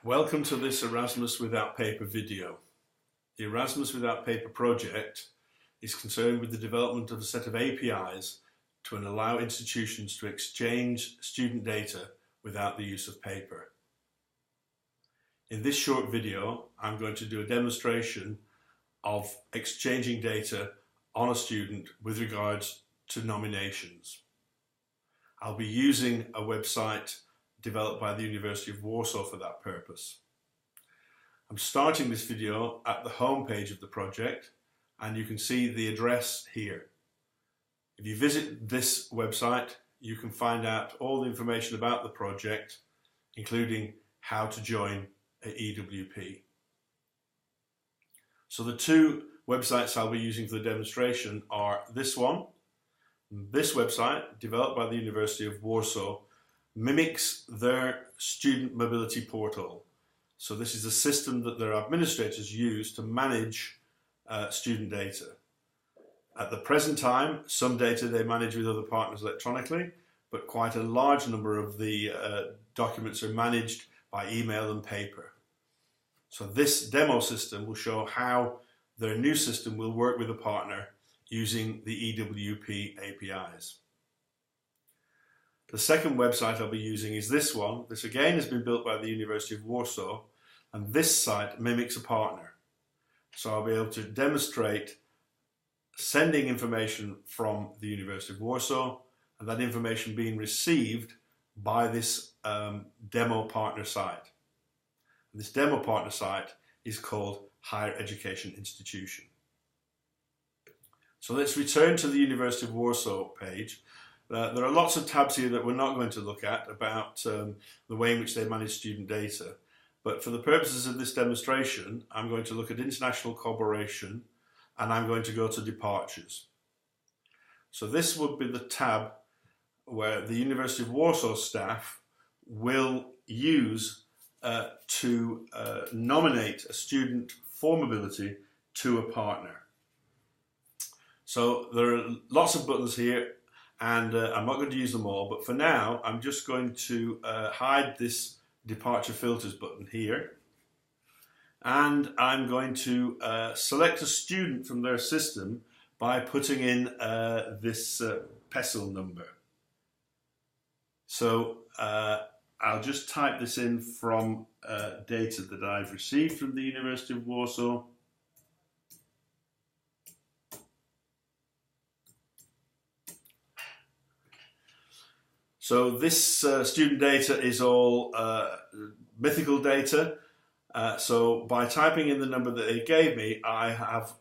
Welcome to this Erasmus Without Paper video. The Erasmus Without Paper project is concerned with the development of a set of APIs to allow institutions to exchange student data without the use of paper. In this short video, I'm going to do a demonstration of exchanging data on a student with regards to nominations. I'll be using a website developed by the University of Warsaw for that purpose. I'm starting this video at the home page of the project, and you can see the address here. If you visit this website, you can find out all the information about the project, including how to join a EWP. So the two websites I'll be using for the demonstration are this one. This website, developed by the University of Warsaw, mimics their student mobility portal. So this is a system that their administrators use to manage student data. At the present time, some data they manage with other partners electronically, but quite a large number of the documents are managed by email and paper. So this demo system will show how their new system will work with a partner using the EWP APIs. The second website I'll be using is this one. This again has been built by the University of Warsaw, and this site mimics a partner. So I'll be able to demonstrate sending information from the University of Warsaw and that information being received by this demo partner site. And this demo partner site is called Higher Education Institution. So let's return to the University of Warsaw page. There are lots of tabs here that we're not going to look at about the way in which they manage student data. But for the purposes of this demonstration, I'm going to look at international collaboration, and I'm going to go to departures. So this would be the tab where the University of Warsaw staff will use to nominate a student for mobility to a partner. So there are lots of buttons here, and I'm not going to use them all, but for now I'm just going to hide this departure filters button here, and I'm going to select a student from their system by putting in this PESEL number. So I'll just type this in from data that I've received from the University of Warsaw. So this student data is all mythical data. So by typing in the number that they gave me, I have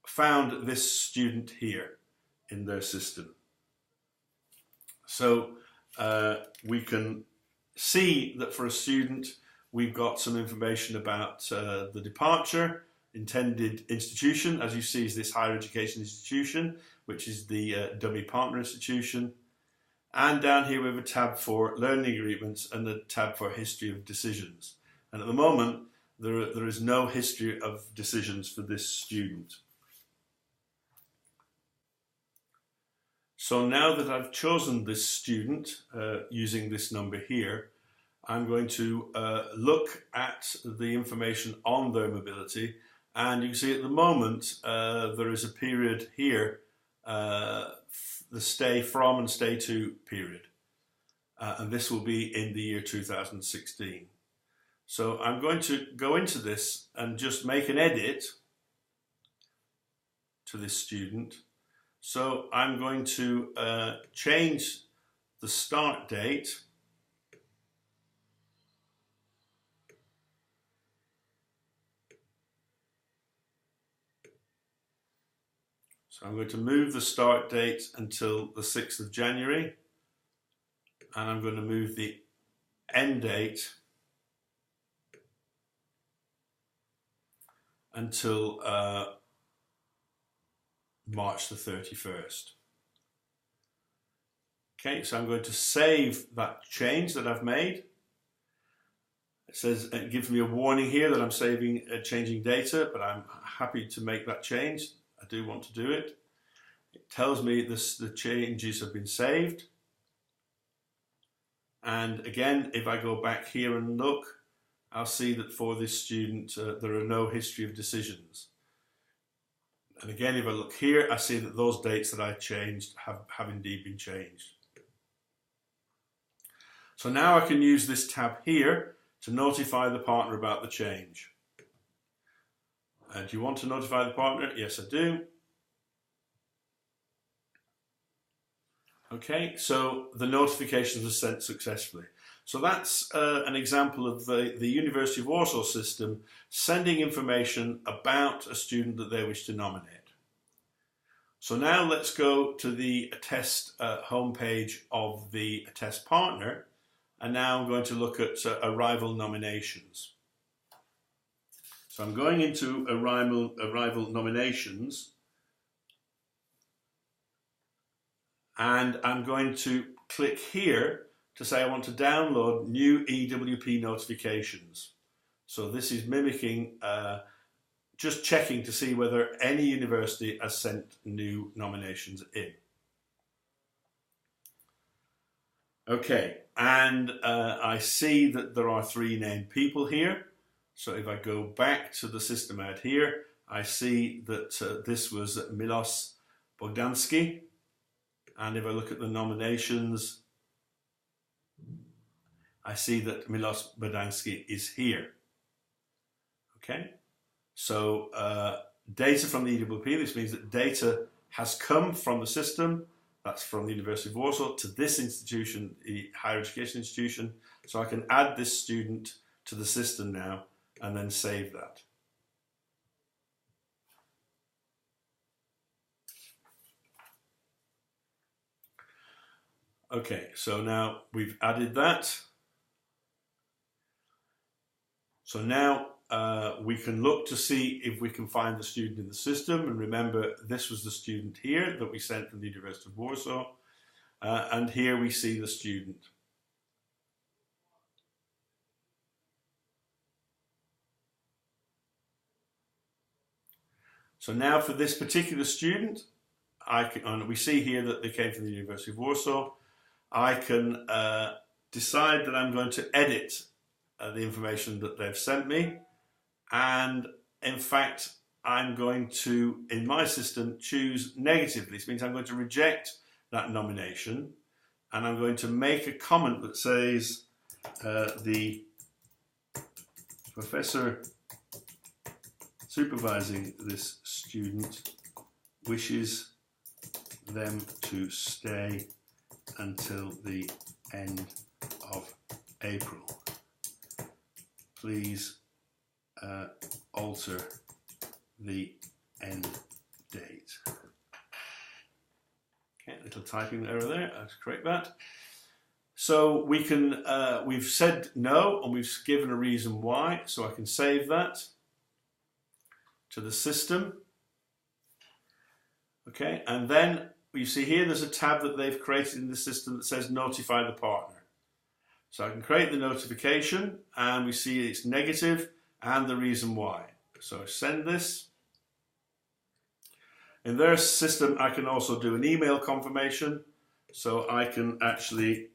found this student here in their system. So we can see that for a student, we've got some information about the departure, intended institution. As you see, is this higher education institution, which is the dummy partner institution. And down here we have a tab for learning agreements and a tab for history of decisions. And at the moment, there is no history of decisions for this student. So now that I've chosen this student using this number here, I'm going to look at the information on their mobility. And you can see at the moment, there is a period here, the stay from and stay to period. And this will be in the year 2016. So I'm going to go into this and just make an edit to this student. So I'm going to change the start date . So I'm going to move the start date until the 6th of January, and I'm going to move the end date until March the 31st. Okay, so I'm going to save that change that I've made. It gives me a warning here that I'm changing data, but I'm happy to make that change. I do want to do it. It tells me the changes have been saved. And again, if I go back here and look, I'll see that for this student there are no history of decisions. And again, if I look here, I see that those dates that I changed have indeed been changed. So now I can use this tab here to notify the partner about the change. Do you want to notify the partner? Yes, I do. Okay, so the notifications are sent successfully. So that's an example of the University of Warsaw system sending information about a student that they wish to nominate. So now let's go to the test homepage of the test partner, and now I'm going to look at arrival nominations. So I'm going into arrival nominations, and I'm going to click here to say I want to download new EWP notifications. So this is mimicking, just checking to see whether any university has sent new nominations in. Okay, and I see that there are 3 named people here. So if I go back to the system ad here, I see that this was Milos Bogdanski. And if I look at the nominations, I see that Milos Bogdanski is here. Okay, so data from the EWP, this means that data has come from the system, that's from the University of Warsaw, to this institution, the higher education institution. So I can add this student to the system now and then save that. Okay, so now we've added that. So now we can look to see if we can find the student in the system. And remember, this was the student here that we sent from the University of Warsaw. And here we see the student. So now for this particular student, and we see here that they came from the University of Warsaw. I can decide that I'm going to edit the information that they've sent me, and in fact I'm going to, in my system, choose negatively. This means I'm going to reject that nomination, and I'm going to make a comment that says the professor supervising this student wishes them to stay until the end of April. Please alter the end date. Okay, little typing error there, I'll correct that. So we can, we've said no and we've given a reason why, so I can save that to the system. Okay, and then you see here there's a tab that they've created in the system that says notify the partner. So I can create the notification and we see it's negative and the reason why. So send this. In their system I can also do an email confirmation. So I can actually,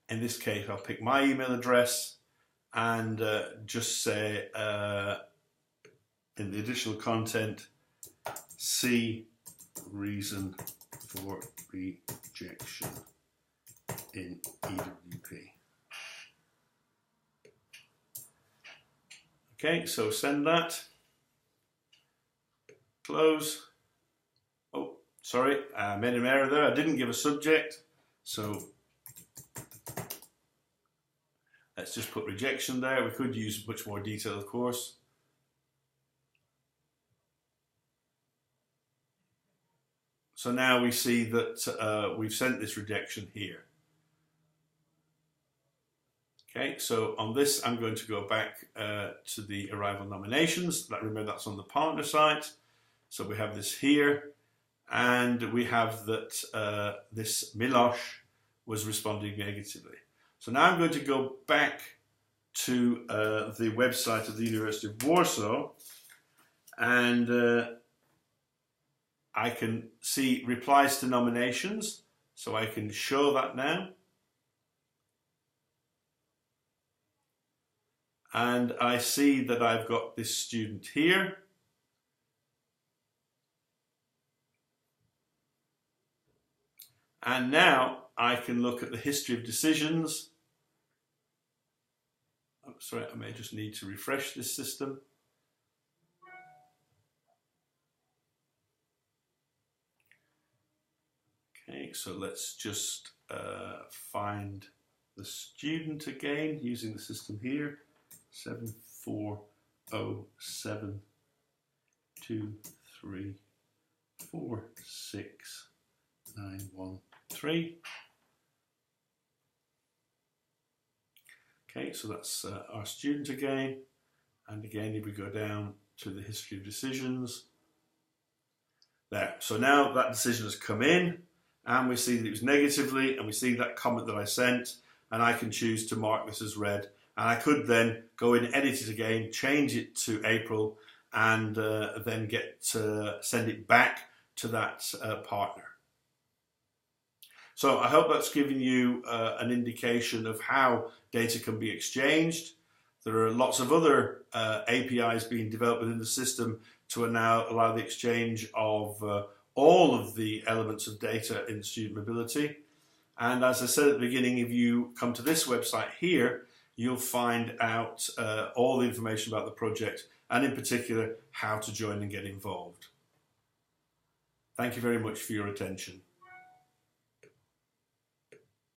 in this case I'll pick my email address and just say in the additional content, see reason for rejection in EWP. Okay, so send that. Close. Oh, sorry, I made an error there. I didn't give a subject, so let's just put rejection there. We could use much more detail, of course. So now we see that we've sent this rejection here. Okay, so on this I'm going to go back to the arrival nominations. Remember, that's on the partner site. So we have this here, and we have that this Miloš was responding negatively. So now I'm going to go back to the website of the University of Warsaw, and I can see replies to nominations, so I can show that now. and I see that I've got this student here. And now I can look at the history of decisions. Oh, sorry, I may just need to refresh this system. Okay, so let's just find the student again using the system here. 74072346913. Okay, so that's our student again. And again, if we go down to the history of decisions, there. So now that decision has come in, and we see that it was negatively, and we see that comment that I sent, and I can choose to mark this as red. And I could then go in, edit it again, change it to April, and then send it back to that partner. So I hope that's given you an indication of how data can be exchanged. There are lots of other APIs being developed within the system to now allow the exchange of all of the elements of data in student mobility. And as I said at the beginning, if you come to this website here, you'll find out all the information about the project, and in particular, how to join and get involved. Thank you very much for your attention.